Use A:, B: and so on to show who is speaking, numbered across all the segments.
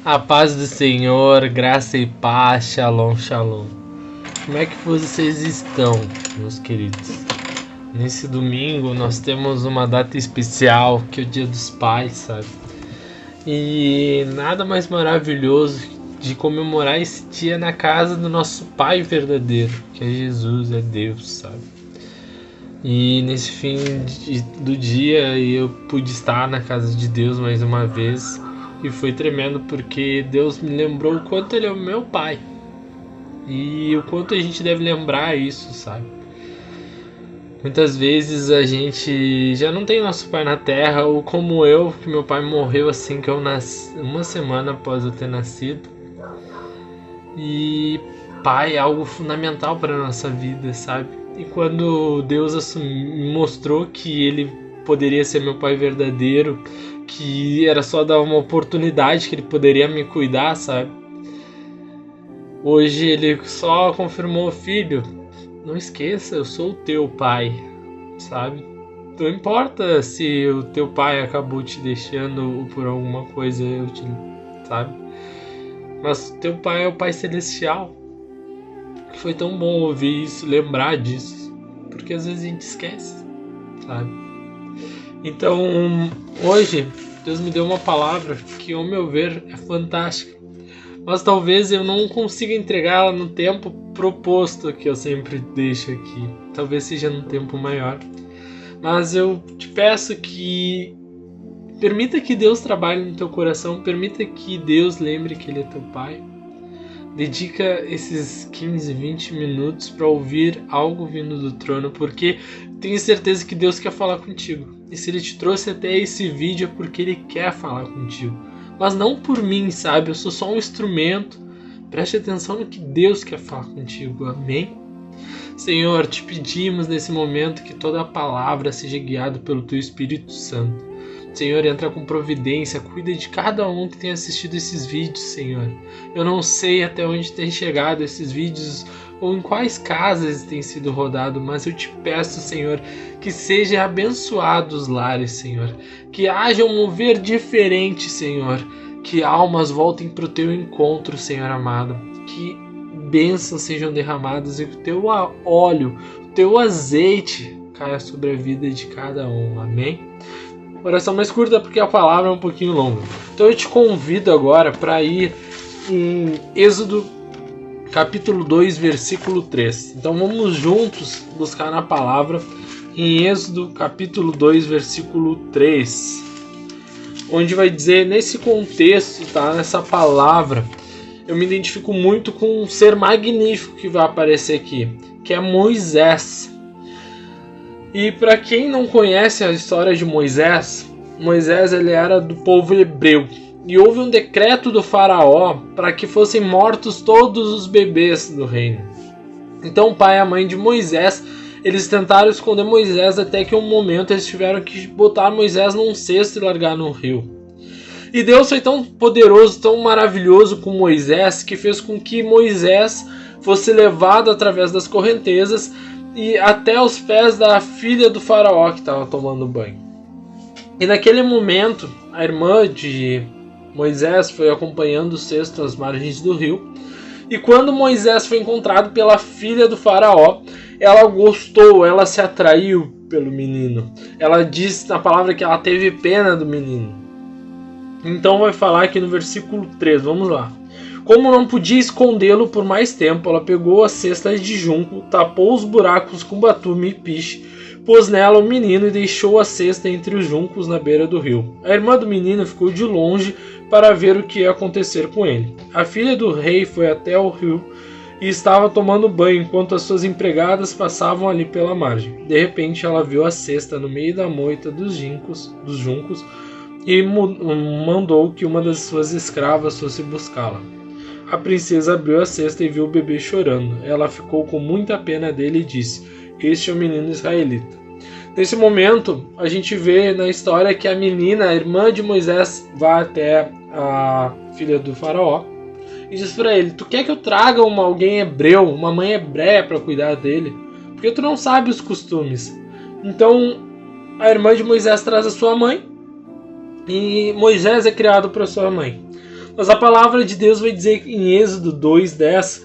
A: A paz do Senhor, graça e paz, shalom, shalom. Como é que vocês estão, meus queridos? Nesse domingo nós temos uma data especial, que é o Dia dos Pais, sabe? E nada mais maravilhoso de comemorar esse dia na casa do nosso Pai verdadeiro, que é Jesus, é Deus, sabe? E nesse fim do dia eu pude estar na casa de Deus mais uma vez. E foi tremendo porque Deus me lembrou o quanto Ele é o meu Pai. E o quanto a gente deve lembrar isso, sabe? Muitas vezes a gente já não tem nosso pai na terra, ou como eu, que meu pai morreu assim que eu nasci, uma semana após eu ter nascido. E pai é algo fundamental para a nossa vida, sabe? E quando Deus me mostrou que Ele poderia ser meu pai verdadeiro, que era só dar uma oportunidade que Ele poderia me cuidar, sabe? Hoje Ele só confirmou: filho, não esqueça, eu sou o teu pai, sabe? Não importa se o teu pai acabou te deixando por alguma coisa, sabe? Mas teu pai é o Pai Celestial. Foi tão bom ouvir isso, lembrar disso, porque às vezes a gente esquece, sabe? Então, hoje, Deus me deu uma palavra que, ao meu ver, é fantástica. Mas talvez eu não consiga entregá-la no tempo proposto que eu sempre deixo aqui. Talvez seja num tempo maior. Mas eu te peço que permita que Deus trabalhe no teu coração, permita que Deus lembre que Ele é teu Pai. Dedica esses 15, 20 minutos para ouvir algo vindo do trono, porque tenho certeza que Deus quer falar contigo. E se Ele te trouxe até esse vídeo é porque Ele quer falar contigo. Mas não por mim, sabe? Eu sou só um instrumento. Preste atenção no que Deus quer falar contigo. Amém? Senhor, te pedimos nesse momento que toda a palavra seja guiada pelo Teu Espírito Santo. Senhor, entra com providência, cuida de cada um que tem assistido esses vídeos, Senhor. Eu não sei até onde tem chegado esses vídeos ou em quais casas têm sido rodados, mas eu te peço, Senhor, que sejam abençoados os lares, Senhor. Que haja um mover diferente, Senhor. Que almas voltem para o teu encontro, Senhor amado. Que bênçãos sejam derramadas e que o teu óleo, o teu azeite caia sobre a vida de cada um. Amém? Oração mais curta porque a palavra é um pouquinho longa. Então eu te convido agora para ir em Êxodo capítulo 2, versículo 3. Então vamos juntos buscar na palavra em Êxodo capítulo 2, versículo 3. Onde vai dizer, nesse contexto, tá? Nessa palavra, eu me identifico muito com um ser magnífico que vai aparecer aqui, que é Moisés. E para quem não conhece a história de Moisés, ele era do povo hebreu. E houve um decreto do faraó para que fossem mortos todos os bebês do reino. Então o pai e a mãe de Moisés, eles tentaram esconder Moisés até que um momento eles tiveram que botar Moisés num cesto e largar no rio. E Deus foi tão poderoso, tão maravilhoso com Moisés, que fez com que Moisés fosse levado através das correntezas e até os pés da filha do faraó que estava tomando banho. E naquele momento, a irmã de Moisés foi acompanhando o cesto às margens do rio. E quando Moisés foi encontrado pela filha do faraó, ela gostou, ela se atraiu pelo menino. Ela diz na palavra que ela teve pena do menino. Então vai falar aqui no versículo 3, vamos lá. Como não podia escondê-lo por mais tempo, ela pegou as cestas de junco, tapou os buracos com batume e piche, pôs nela o menino e deixou a cesta entre os juncos na beira do rio. A irmã do menino ficou de longe para ver o que ia acontecer com ele. A filha do rei foi até o rio e estava tomando banho enquanto as suas empregadas passavam ali pela margem. De repente ela viu a cesta no meio da moita dos juncos e mandou que uma das suas escravas fosse buscá-la. A princesa abriu a cesta e viu o bebê chorando. Ela ficou com muita pena dele e disse: este é o menino israelita. Nesse momento, a gente vê na história que a menina, a irmã de Moisés, vai até a filha do faraó e diz para ele: tu quer que eu traga alguém hebreu, uma mãe hebreia para cuidar dele? Porque tu não sabe os costumes. Então, a irmã de Moisés traz a sua mãe e Moisés é criado para sua mãe. Mas a palavra de Deus vai dizer em Êxodo 2:10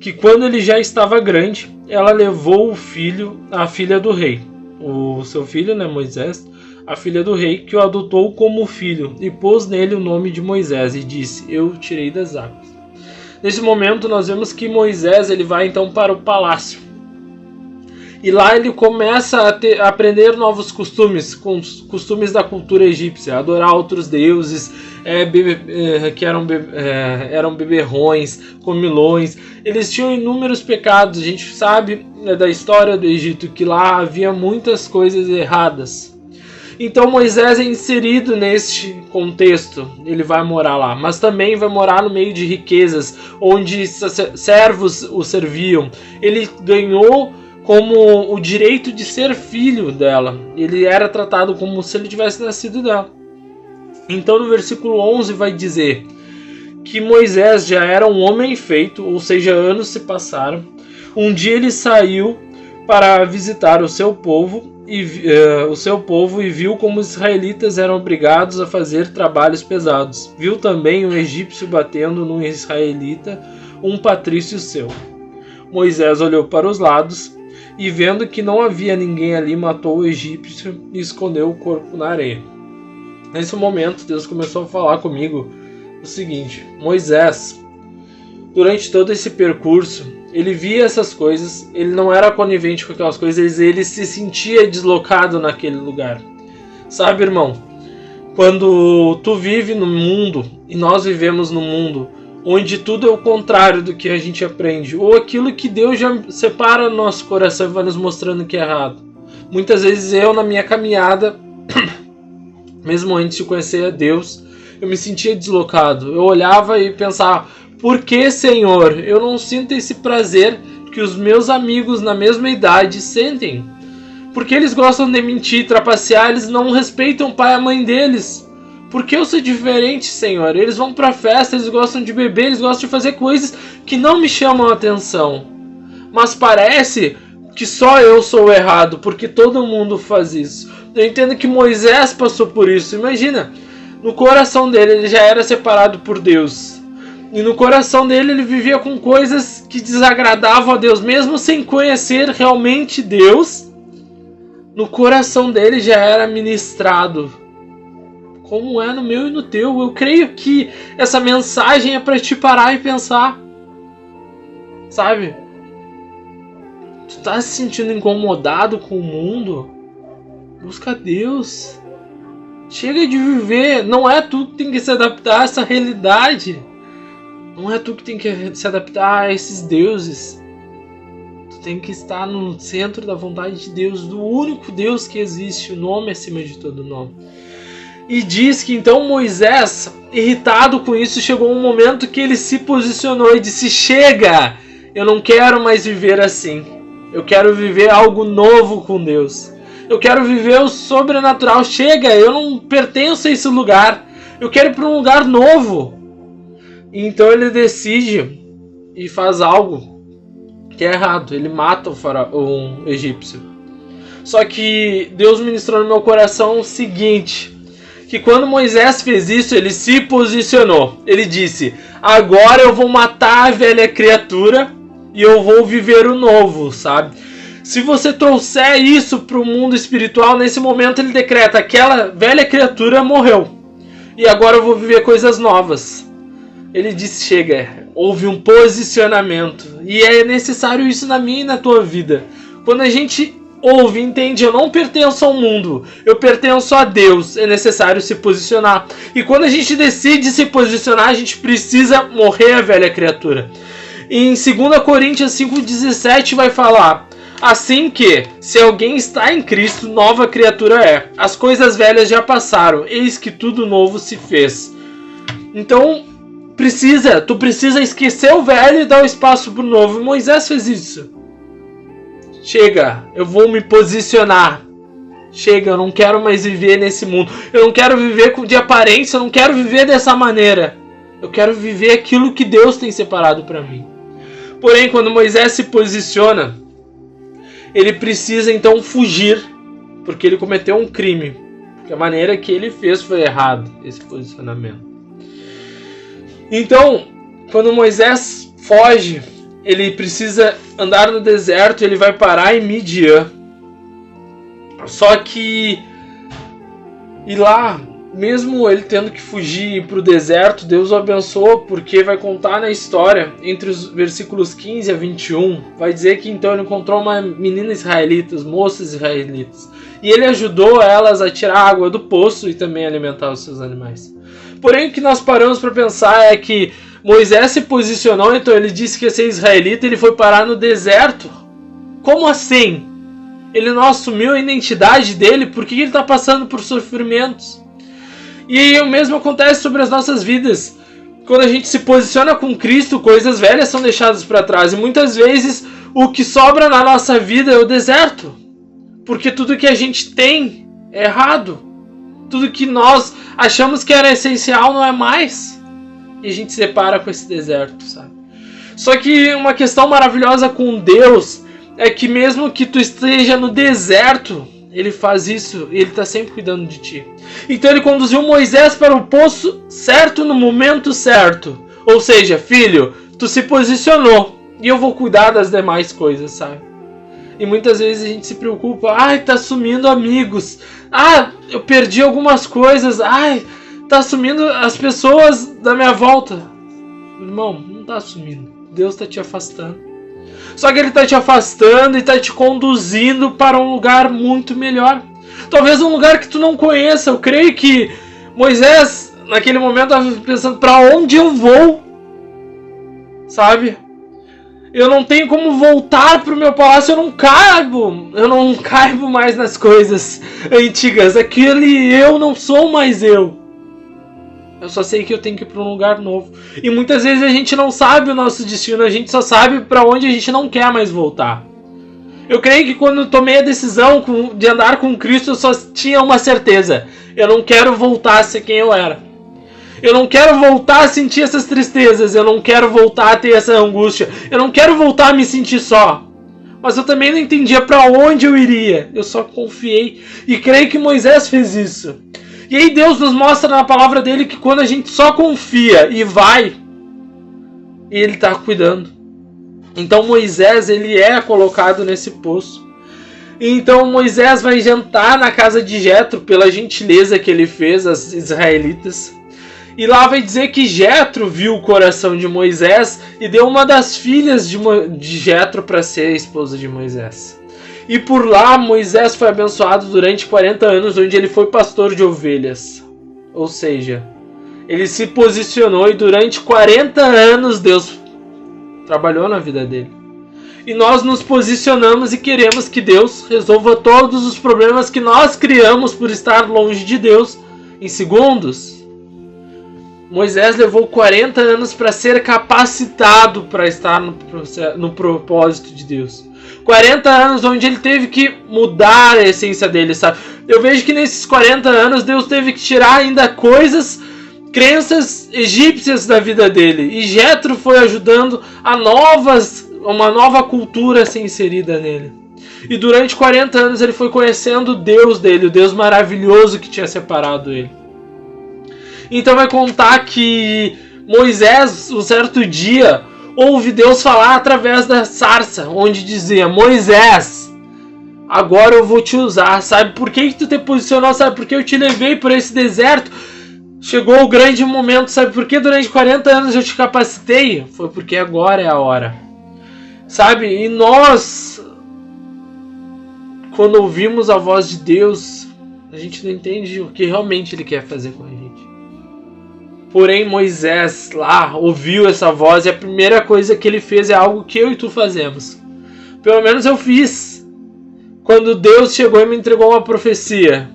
A: que quando ele já estava grande, ela levou a filha do rei, o seu filho, né, Moisés, a filha do rei, que o adotou como filho, e pôs nele o nome de Moisés, e disse: eu o tirei das águas. Nesse momento nós vemos que Moisés ele vai então para o palácio. E lá ele começa a aprender novos costumes, costumes da cultura egípcia, adorar outros deuses, que eram beberrões, comilões. Eles tinham inúmeros pecados. A gente sabe da história do Egito que lá havia muitas coisas erradas. Então Moisés é inserido neste contexto, ele vai morar lá, mas também vai morar no meio de riquezas, onde servos o serviam. Ele ganhou como o direito de ser filho dela, ele era tratado como se ele tivesse nascido dela. Então no versículo 11 vai dizer que Moisés já era um homem feito, ou seja, anos se passaram. Um dia ele saiu para visitar o seu povo e viu como os israelitas eram obrigados a fazer trabalhos pesados. Viu também um egípcio batendo num israelita, um patrício seu. Moisés olhou para os lados e, vendo que não havia ninguém ali, matou o egípcio e escondeu o corpo na areia. Nesse momento, Deus começou a falar comigo o seguinte: Moisés, durante todo esse percurso, ele via essas coisas, ele não era conivente com aquelas coisas, ele se sentia deslocado naquele lugar. Sabe, irmão, quando tu vive no mundo, e nós vivemos no mundo, onde tudo é o contrário do que a gente aprende, ou aquilo que Deus já separa no nosso coração e vai nos mostrando que é errado. Muitas vezes eu, na minha caminhada, mesmo antes de conhecer a Deus, eu me sentia deslocado. Eu olhava e pensava: por que, Senhor, eu não sinto esse prazer que os meus amigos na mesma idade sentem? Porque eles gostam de mentir, trapacear, eles não respeitam o pai e a mãe deles. Por que eu sou diferente, Senhor? Eles vão pra festa, eles gostam de beber, eles gostam de fazer coisas que não me chamam a atenção. Mas parece que só eu sou errado, porque todo mundo faz isso. Eu entendo que Moisés passou por isso. Imagina, no coração dele ele já era separado por Deus. E no coração dele ele vivia com coisas que desagradavam a Deus, mesmo sem conhecer realmente Deus. No coração dele já era ministrado, como é no meu e no teu. Eu creio que essa mensagem é para te parar e pensar. Sabe? Tu tá se sentindo incomodado com o mundo? Busca Deus. Chega de viver. Não é tu que tem que se adaptar a essa realidade. Não é tu que tem que se adaptar a esses deuses. Tu tem que estar no centro da vontade de Deus, do único Deus que existe, o nome acima de todo nome. E diz que então Moisés, irritado com isso, chegou um momento que ele se posicionou e disse: chega, eu não quero mais viver assim. Eu quero viver algo novo com Deus. Eu quero viver o sobrenatural. Chega, eu não pertenço a esse lugar. Eu quero ir para um lugar novo. Então ele decide e faz algo que é errado. Ele mata o egípcio. Só que Deus ministrou no meu coração o seguinte: que quando Moisés fez isso, ele se posicionou. Ele disse: agora eu vou matar a velha criatura e eu vou viver o novo, sabe? Se você trouxer isso para o mundo espiritual, nesse momento ele decreta: aquela velha criatura morreu e agora eu vou viver coisas novas. Ele disse: chega, houve um posicionamento. E é necessário isso na minha e na tua vida. Quando a gente ouve, entende, eu não pertenço ao mundo, eu pertenço a Deus, é necessário se posicionar. E quando a gente decide se posicionar, a gente precisa morrer a velha criatura. Em 2 Coríntios 5,17 vai falar: assim que, se alguém está em Cristo, nova criatura é. As coisas velhas já passaram, eis que tudo novo se fez. Então, tu precisa esquecer o velho e dar o espaço pro novo. Moisés fez isso. Chega, eu vou me posicionar. Chega, eu não quero mais viver nesse mundo. Eu não quero viver de aparência, eu não quero viver dessa maneira. Eu quero viver aquilo que Deus tem separado para mim. Porém, quando Moisés se posiciona, ele precisa então fugir, porque ele cometeu um crime. Porque a maneira que ele fez foi errado, esse posicionamento. Então, quando Moisés foge, ele precisa andar no deserto, ele vai parar em Midian. Só que, e lá, mesmo ele tendo que fugir para o deserto, Deus o abençoou, porque vai contar na história, entre os versículos 15 a 21, vai dizer que então ele encontrou uma menina israelita, moças israelitas, e ele ajudou elas a tirar a água do poço e também alimentar os seus animais. Porém, o que nós paramos para pensar é que Moisés se posicionou, então ele disse que ia ser israelita, ele foi parar no deserto. Como assim? Ele não assumiu a identidade dele, por que ele está passando por sofrimentos? E o mesmo acontece sobre as nossas vidas. Quando a gente se posiciona com Cristo, coisas velhas são deixadas para trás. E muitas vezes o que sobra na nossa vida é o deserto. Porque tudo que a gente tem é errado. Tudo que nós achamos que era essencial não é mais. E a gente se depara com esse deserto, sabe? Só que uma questão maravilhosa com Deus é que mesmo que tu esteja no deserto, ele faz isso e ele está sempre cuidando de ti. Então ele conduziu Moisés para o poço certo no momento certo. Ou seja, filho, tu se posicionou e eu vou cuidar das demais coisas, sabe? E muitas vezes a gente se preocupa, tá sumindo amigos, eu perdi algumas coisas, tá sumindo as pessoas da minha volta. Irmão, não tá sumindo, Deus tá te afastando. Só que ele tá te afastando e tá te conduzindo para um lugar muito melhor. Talvez um lugar que tu não conheça. Eu creio que Moisés, naquele momento, estava pensando, para onde eu vou? Sabe? Eu não tenho como voltar pro meu palácio, eu não caibo mais nas coisas antigas. Aquele eu não sou mais eu. Eu só sei que eu tenho que ir para um lugar novo. E muitas vezes a gente não sabe o nosso destino, a gente só sabe para onde a gente não quer mais voltar. Eu creio que quando eu tomei a decisão de andar com Cristo, eu só tinha uma certeza. Eu não quero voltar a ser quem eu era. Eu não quero voltar a sentir essas tristezas. Eu não quero voltar a ter essa angústia. Eu não quero voltar a me sentir só. Mas eu também não entendia para onde eu iria. Eu só confiei. E creio que Moisés fez isso. E aí Deus nos mostra na palavra dele que quando a gente só confia e vai, ele está cuidando. Então Moisés, ele é colocado nesse poço. E então Moisés vai jantar na casa de Jetro pela gentileza que ele fez às israelitas. E lá vai dizer que Jetro viu o coração de Moisés e deu uma das filhas de Jetro para ser a esposa de Moisés. E por lá Moisés foi abençoado durante 40 anos, onde ele foi pastor de ovelhas. Ou seja, ele se posicionou e durante 40 anos Deus trabalhou na vida dele. E nós nos posicionamos e queremos que Deus resolva todos os problemas que nós criamos por estar longe de Deus em segundos. Moisés levou 40 anos para ser capacitado para estar no propósito de Deus. 40 anos onde ele teve que mudar a essência dele, sabe? Eu vejo que nesses 40 anos Deus teve que tirar ainda coisas, crenças egípcias da vida dele. E Jetro foi ajudando uma nova cultura a ser inserida nele. E durante 40 anos ele foi conhecendo o Deus dele, o Deus maravilhoso que tinha separado ele. Então vai contar que Moisés, um certo dia, ouve Deus falar através da sarça, onde dizia: Moisés, agora eu vou te usar. Sabe por que tu te posicionou? Sabe por que eu te levei por esse deserto? Chegou o grande momento. Sabe por que durante 40 anos eu te capacitei? Foi porque agora é a hora. Sabe? E nós, quando ouvimos a voz de Deus, a gente não entende o que realmente Ele quer fazer com a gente. Porém, Moisés lá ouviu essa voz e a primeira coisa que ele fez é algo que eu e tu fazemos. Pelo menos eu fiz. Quando Deus chegou e me entregou uma profecia,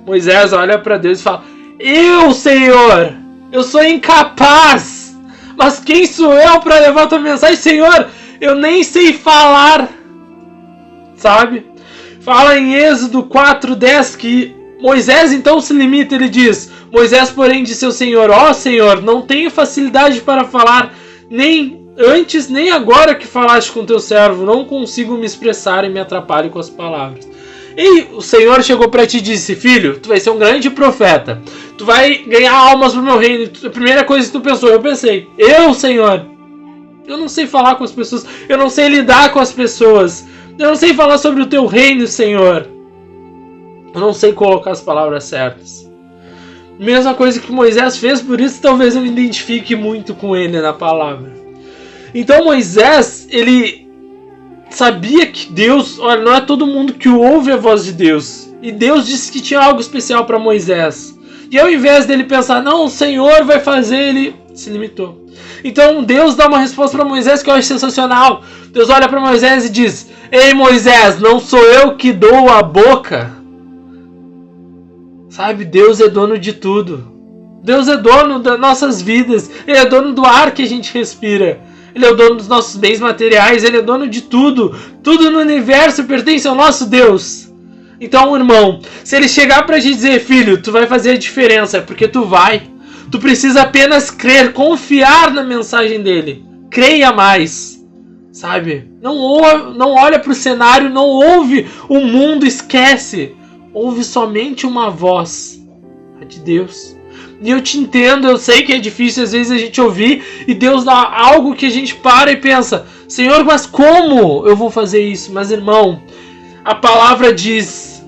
A: Moisés olha para Deus e fala: Eu, Senhor, eu sou incapaz. Mas quem sou eu para levar a tua mensagem, Senhor? Eu nem sei falar. Sabe? Fala em Êxodo 4:10 que Moisés então se limita, ele diz: Moisés, porém, disse ao Senhor: Ó Senhor, não tenho facilidade para falar, nem antes nem agora que falaste com teu servo, não consigo me expressar e me atrapalho com as palavras. E o Senhor chegou para ti e disse: filho, tu vai ser um grande profeta. Tu vai ganhar almas pro meu reino. A primeira coisa que tu pensou, eu pensei: Senhor, eu não sei falar com as pessoas. Eu não sei lidar com as pessoas. Eu não sei falar sobre o teu reino, Senhor. Eu não sei colocar as palavras certas. Mesma coisa que Moisés fez, por isso talvez eu me identifique muito com ele na palavra. Então Moisés, ele sabia que Deus, olha, não é todo mundo que ouve a voz de Deus. E Deus disse que tinha algo especial para Moisés. E ao invés dele pensar, não, o Senhor vai fazer, ele se limitou. Então Deus dá uma resposta para Moisés que eu acho sensacional. Deus olha para Moisés e diz: ei Moisés, não sou eu que dou a boca? Sabe, Deus é dono de tudo. Deus é dono das nossas vidas. Ele é dono do ar que a gente respira. Ele é o dono dos nossos bens materiais. Ele é dono de tudo. Tudo no universo pertence ao nosso Deus. Então, irmão, se ele chegar pra te dizer: filho, tu vai fazer a diferença, é porque tu vai. Tu precisa apenas crer, confiar na mensagem dele. Creia mais. Sabe? Não olha pro cenário, não ouve o mundo, esquece. Ouve somente uma voz, a de Deus. E eu te entendo, eu sei que é difícil às vezes a gente ouvir e Deus dá algo que a gente para e pensa: Senhor, mas como eu vou fazer isso? Mas irmão, a palavra diz: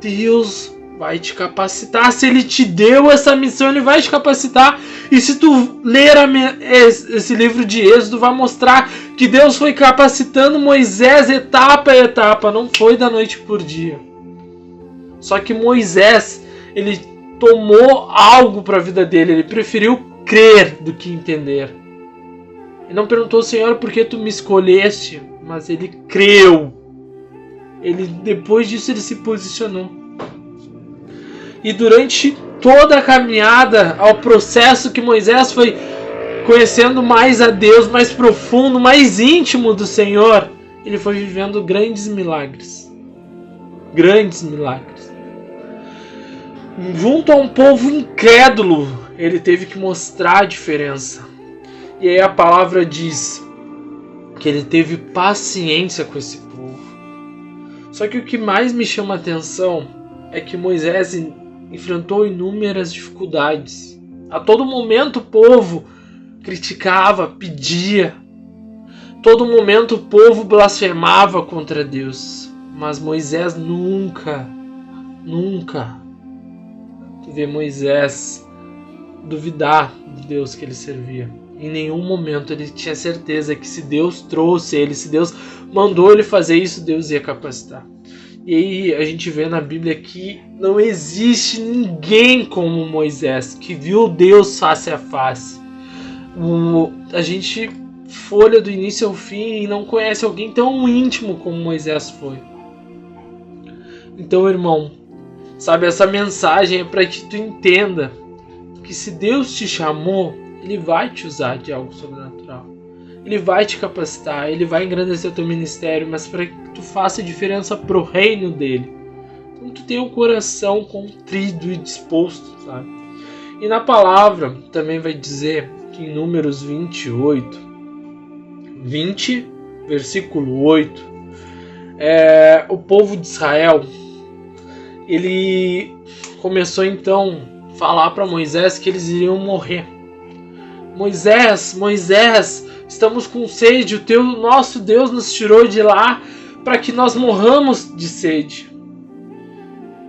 A: Deus vai te capacitar. Se Ele te deu essa missão, Ele vai te capacitar. E se tu ler esse livro de Êxodo, vai mostrar que Deus foi capacitando Moisés etapa a etapa. Não foi da noite por dia. Só que Moisés, ele tomou algo para a vida dele. Ele preferiu crer do que entender. Ele não perguntou: Senhor, por que tu me escolheste? Mas ele creu. Depois disso ele se posicionou. E durante toda a caminhada, ao processo que Moisés foi conhecendo mais a Deus, mais profundo, mais íntimo do Senhor, ele foi vivendo grandes milagres. Grandes milagres. Junto a um povo incrédulo, ele teve que mostrar a diferença. E aí a palavra diz que ele teve paciência com esse povo. Só que o que mais me chama a atenção é que Moisés enfrentou inúmeras dificuldades. A todo momento o povo criticava, pedia. A todo momento o povo blasfemava contra Deus. Mas Moisés nunca vê Moisés duvidar de Deus que ele servia. Em nenhum momento ele tinha certeza que se Deus trouxe ele, se Deus mandou ele fazer isso, Deus ia capacitar. E aí a gente vê na Bíblia que não existe ninguém como Moisés, que viu Deus face a face. A gente folha do início ao fim e não conhece alguém tão íntimo como Moisés foi. Então, irmão, sabe, essa mensagem é para que tu entenda que se Deus te chamou, Ele vai te usar de algo sobrenatural. Ele vai te capacitar, Ele vai engrandecer o teu ministério, mas para que tu faça diferença pro reino dEle. Então tu tenha um coração contrito e disposto, sabe? E na palavra também vai dizer que em Números 20, versículo 8, o povo de Israel, ele começou então a falar para Moisés que eles iriam morrer. Moisés, estamos com sede, nosso Deus nos tirou de lá para que nós morramos de sede.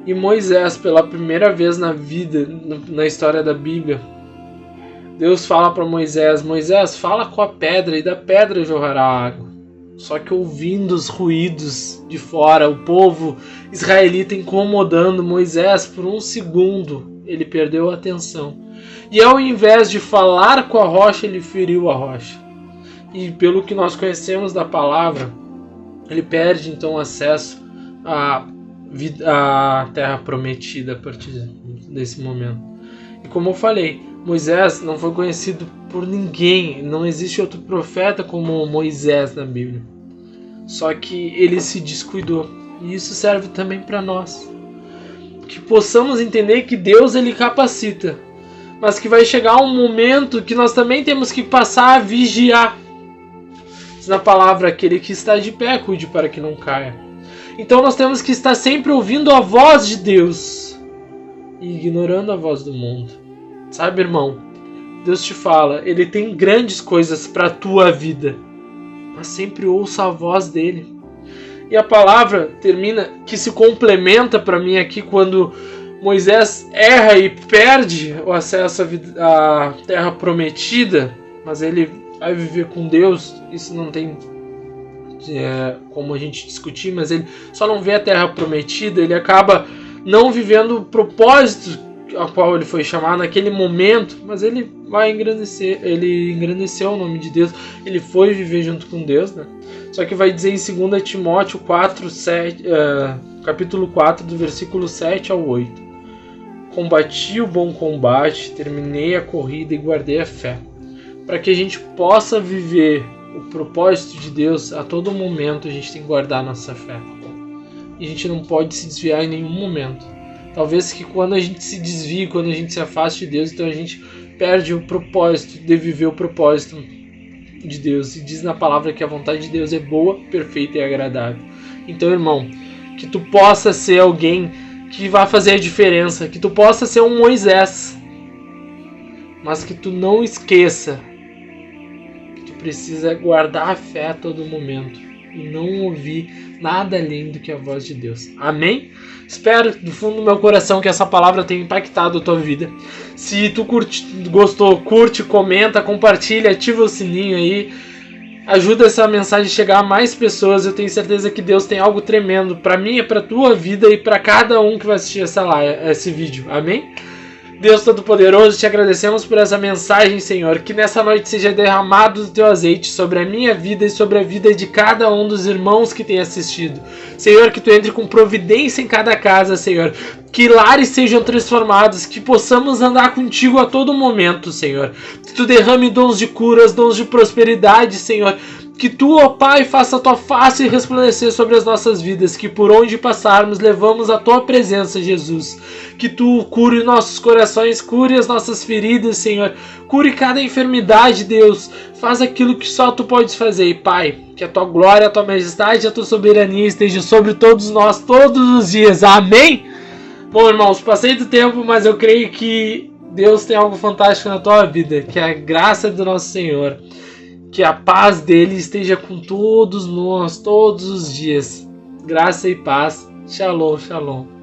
A: E Moisés, pela primeira vez na vida, na história da Bíblia, Deus fala para Moisés: Moisés, fala com a pedra e da pedra jorrará água. Só que ouvindo os ruídos de fora, o povo israelita incomodando Moisés por um segundo, ele perdeu a atenção. E ao invés de falar com a rocha, ele feriu a rocha. E pelo que nós conhecemos da palavra, ele perde então acesso à terra prometida a partir desse momento. E como eu falei, Moisés não foi conhecido por ninguém, não existe outro profeta como Moisés na Bíblia. Só que ele se descuidou. E isso serve também para nós. Que possamos entender que Deus ele capacita, mas que vai chegar um momento que nós também temos que passar a vigiar. Diz na palavra: aquele que está de pé, cuide para que não caia. Então nós temos que estar sempre ouvindo a voz de Deus e ignorando a voz do mundo. Sabe, irmão? Deus te fala, Ele tem grandes coisas para a tua vida, mas sempre ouça a voz dele. E a palavra termina, que se complementa para mim aqui, quando Moisés erra e perde o acesso à terra prometida, mas ele vai viver com Deus. Isso não tem como a gente discutir, mas ele só não vê a terra prometida, ele acaba não vivendo o propósito a qual ele foi chamado naquele momento, mas ele vai engrandecer, ele engrandeceu o nome de Deus, ele foi viver junto com Deus, né? Só que vai dizer em 2 Timóteo 4, capítulo 4, do versículo 7 ao 8: combati o bom combate, terminei a corrida e guardei a fé. Para que a gente possa viver o propósito de Deus, a todo momento a gente tem que guardar a nossa fé. E a gente não pode se desviar em nenhum momento. Talvez que quando a gente se desvie, quando a gente se afaste de Deus, então a gente perde o propósito de viver o propósito de Deus. E diz na palavra que a vontade de Deus é boa, perfeita e agradável. Então, irmão, que tu possa ser alguém que vai fazer a diferença, que tu possa ser um Moisés, mas que tu não esqueça que tu precisa guardar a fé a todo momento e não ouvir nada além do que a voz de Deus. Amém? Espero do fundo do meu coração que essa palavra tenha impactado a tua vida. Se tu gostou, curte, comenta, compartilha, ativa o sininho aí. Ajuda essa mensagem a chegar a mais pessoas. Eu tenho certeza que Deus tem algo tremendo para mim, para tua vida e para cada um que vai assistir esse vídeo. Amém? Deus Todo-Poderoso, te agradecemos por essa mensagem, Senhor. Que nessa noite seja derramado o teu azeite sobre a minha vida e sobre a vida de cada um dos irmãos que tem assistido. Senhor, que tu entre com providência em cada casa, Senhor. Que lares sejam transformados, que possamos andar contigo a todo momento, Senhor. Que tu derrame dons de curas, dons de prosperidade, Senhor. Que tu, ó Pai, faça a tua face resplandecer sobre as nossas vidas, que por onde passarmos levamos a tua presença, Jesus. Que tu cure nossos corações, cure as nossas feridas, Senhor. Cure cada enfermidade, Deus. Faz aquilo que só tu podes fazer, Pai. Que a tua glória, a tua majestade, a tua soberania esteja sobre todos nós, todos os dias. Amém? Bom, irmãos, passei do tempo, mas eu creio que Deus tem algo fantástico na tua vida. Que a graça do nosso Senhor, que a paz dele esteja com todos nós, todos os dias. Graça e paz. Shalom, shalom.